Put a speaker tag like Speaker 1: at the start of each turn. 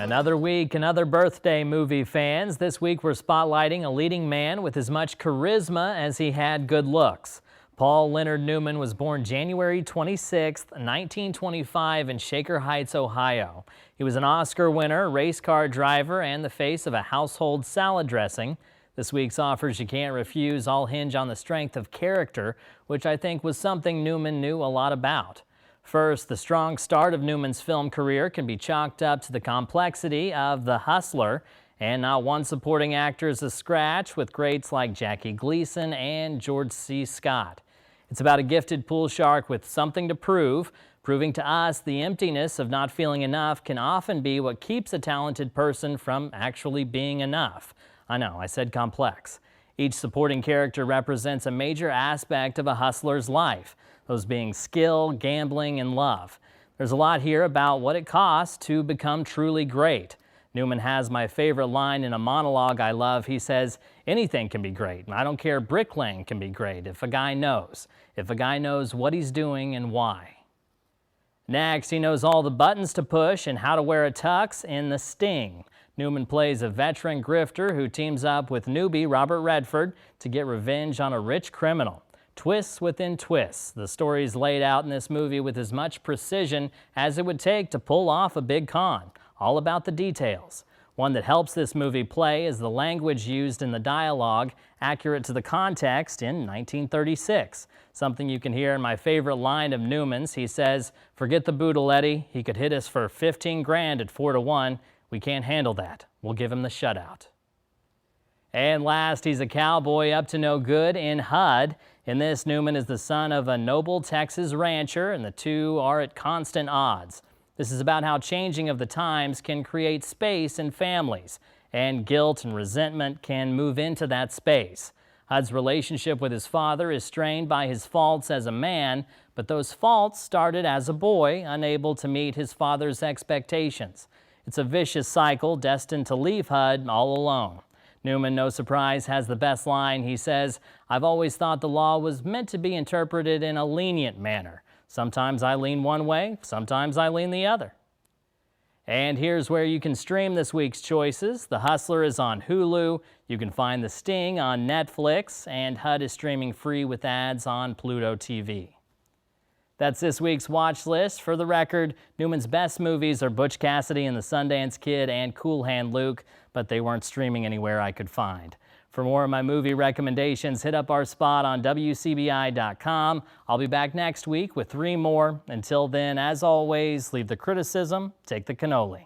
Speaker 1: Another week, another birthday, movie fans. This week we're spotlighting a leading man with as much charisma as he had good looks. Paul Leonard Newman was born January 26, 1925 in Shaker Heights, Ohio. He was an Oscar winner, race car driver, and the face of a household salad dressing. This week's offers you can't refuse all hinge on the strength of character, which I think was something Newman knew a lot about. First, the strong start of Newman's film career can be chalked up to the complexity of The Hustler, and not one supporting actor is a scratch, with greats like Jackie Gleason and George C. Scott. It's about a gifted pool shark with something to prove, proving to us the emptiness of not feeling enough can often be what keeps a talented person from actually being enough. I know, I said complex. Each supporting character represents a major aspect of a hustler's life, those being skill, gambling, and love. There's a lot here about what it costs to become truly great. Newman has my favorite line in a monologue I love. He says, "Anything can be great. I don't care, bricklaying can be great if a guy knows. If a guy knows what he's doing and why." Next, he knows all the buttons to push and how to wear a tux in The Sting. Newman plays a veteran grifter who teams up with newbie Robert Redford to get revenge on a rich criminal. Twists within twists. The story is laid out in this movie with as much precision as it would take to pull off a big con. All about the details. One that helps this movie play is the language used in the dialogue, accurate to the context in 1936. Something you can hear in my favorite line of Newman's. He says, "Forget the boodle, Eddie. He could hit us for 15 grand at 4-1. We can't handle that. We'll give him the shutout." And last, he's a cowboy up to no good in HUD. In this, Newman is the son of a noble Texas rancher, and the two are at constant odds. This is about how changing of the times can create space in families, and guilt and resentment can move into that space. HUD's relationship with his father is strained by his faults as a man, but those faults started as a boy, unable to meet his father's expectations. It's a vicious cycle destined to leave HUD all alone. Newman, no surprise, has the best line. He says, "I've always thought the law was meant to be interpreted in a lenient manner. Sometimes I lean one way, sometimes I lean the other." And here's where you can stream this week's choices. The Hustler is on Hulu. You can find The Sting on Netflix, and HUD is streaming free with ads on Pluto TV. That's this week's watch list. For the record, Newman's best movies are Butch Cassidy and the Sundance Kid and Cool Hand Luke, but they weren't streaming anywhere I could find. For more of my movie recommendations, hit up our spot on WCBI.com. I'll be back next week with 3 more. Until then, as always, leave the criticism, take the cannoli.